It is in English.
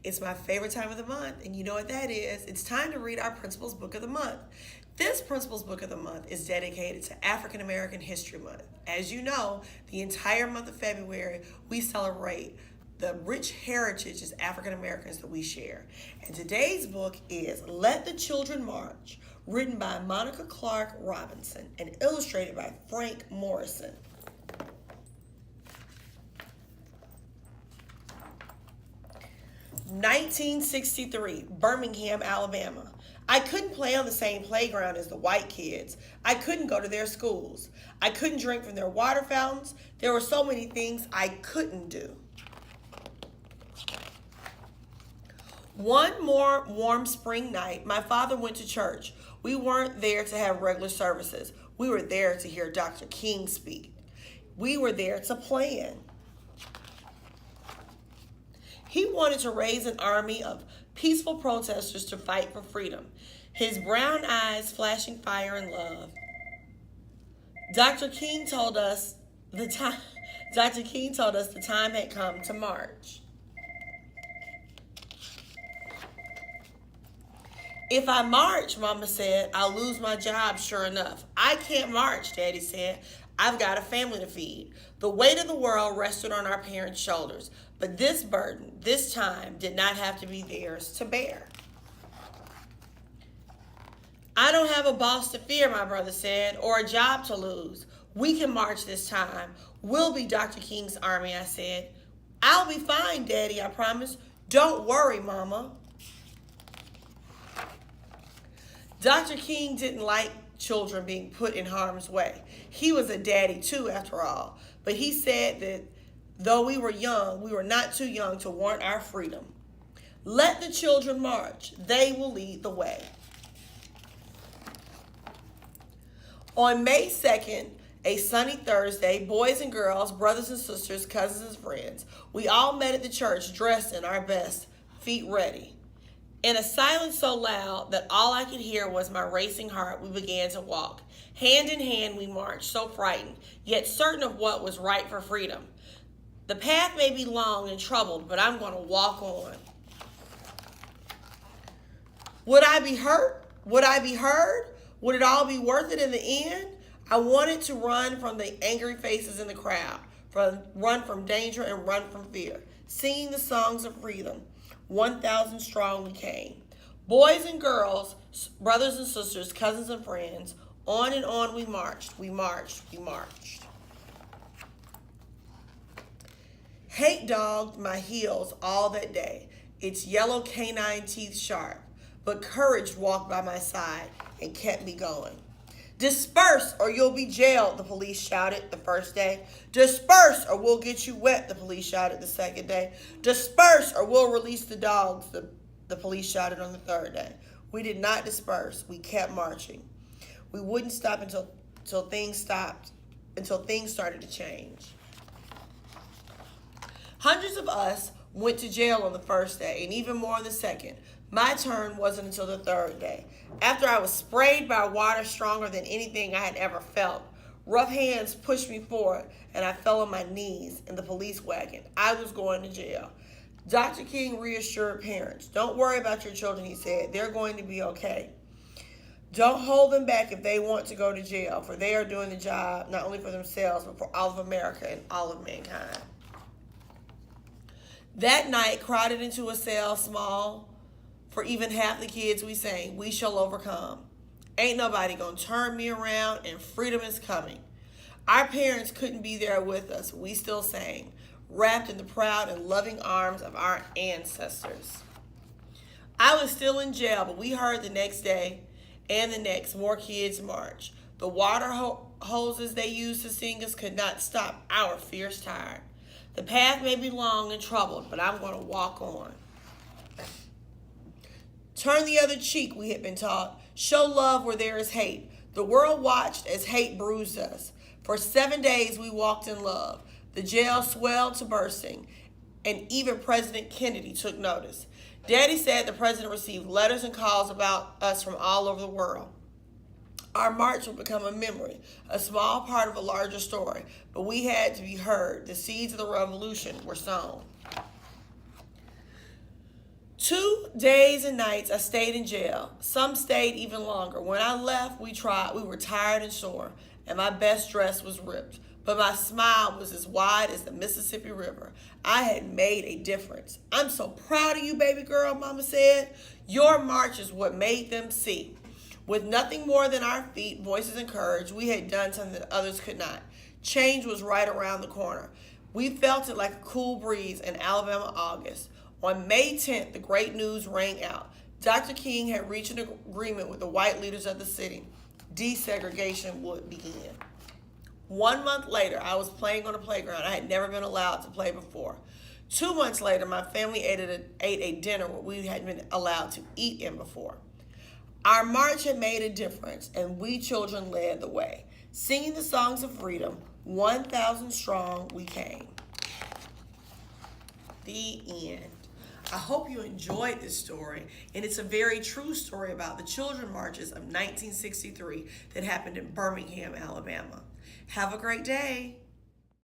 It's my favorite time of the month, and you know what that is. It's time to read our Principles Book of the Month. This Principles Book of the Month is dedicated to African American History Month. As you know, the entire month of February, we celebrate the rich heritage as African Americans that we share. And today's book is Let the Children March, written by Monica Clark Robinson and illustrated by Frank Morrison. "1963, Birmingham, Alabama. I couldn't play on the same playground as the white kids. I couldn't go to their schools. I couldn't drink from their water fountains. There were so many things I couldn't do. One more warm spring night, my father went to church. We weren't there to have regular services. We were there to hear Dr. King speak. We were there to plan. He wanted to raise an army of peaceful protesters to fight for freedom, his brown eyes flashing fire and love. Dr. King told us the time had come to march. If I march, Mama said, I'll lose my job sure enough. I can't march, Daddy said. I've got a family to feed. The weight of the world rested on our parents' shoulders, but this burden, this time, did not have to be theirs to bear. I don't have a boss to fear, my brother said, or a job to lose. We can march this time. We'll be Dr. King's army, I said. I'll be fine, Daddy, I promised. Don't worry, Mama. Dr. King didn't like children being put in harm's way. He was a daddy too, after all. But he said that though we were young, we were not too young to want our freedom. Let the children march. They will lead the way. On May 2nd, a sunny Thursday, boys and girls, brothers and sisters, cousins and friends, we all met at the church dressed in our best, feet ready. In a silence so loud that all I could hear was my racing heart, we began to walk. Hand in hand we marched, so frightened, yet certain of what was right for freedom. The path may be long and troubled, but I'm going to walk on. Would I be hurt? Would I be heard? Would it all be worth it in the end? I wanted to run from the angry faces in the crowd, run from danger and run from fear, singing the songs of freedom. 1,000 strong we came. Boys and girls, brothers and sisters, cousins and friends, on and on we marched, we marched, we marched. Hate dogged my heels all that day, its yellow canine teeth sharp, but courage walked by my side and kept me going. Disperse or you'll be jailed, the police shouted the first day. Disperse or we'll get you wet, the police shouted the second day. Disperse or we'll release the dogs, the police shouted on the third day. We did not disperse. We kept marching. We wouldn't stop until things started to change. Hundreds of us went to jail on the first day and even more on the second. My turn wasn't until the third day. After I was sprayed by water stronger than anything I had ever felt, rough hands pushed me forward and I fell on my knees in the police wagon. I was going to jail. Dr. King reassured parents, don't worry about your children, he said. They're going to be okay. Don't hold them back if they want to go to jail, for they are doing the job not only for themselves, but for all of America and all of mankind. That night, crowded into a cell small for even half the kids, we sang, we shall overcome. Ain't nobody gonna turn me around and freedom is coming. Our parents couldn't be there with us. We still sang, wrapped in the proud and loving arms of our ancestors. I was still in jail, but we heard the next day and the next more kids march. The water hoses they used to sing us could not stop our fierce tide. The path may be long and troubled, but I'm going to walk on. Turn the other cheek, we had been taught. Show love where there is hate. The world watched as hate bruised us. For 7 days we walked in love. The jail swelled to bursting, and even President Kennedy took notice. Daddy said the president received letters and calls about us from all over the world. Our march would become a memory, a small part of a larger story, but we had to be heard. The seeds of the revolution were sown. 2 days and nights I stayed in jail. Some stayed even longer. When I left, we were tired and sore, and my best dress was ripped. But my smile was as wide as the Mississippi River. I had made a difference. I'm so proud of you, baby girl, Mama said. Your march is what made them see. With nothing more than our feet, voices, and courage, we had done something that others could not. Change was right around the corner. We felt it like a cool breeze in Alabama August. On May 10th, the great news rang out. Dr. King had reached an agreement with the white leaders of the city. Desegregation would begin. 1 month later, I was playing on a playground I had never been allowed to play before. 2 months later, my family ate a dinner where we hadn't been allowed to eat in before. Our march had made a difference, and we children led the way. Singing the songs of freedom, 1,000 strong we came. The end. I hope you enjoyed this story, and it's a very true story about the children marches of 1963 that happened in Birmingham, Alabama. Have a great day.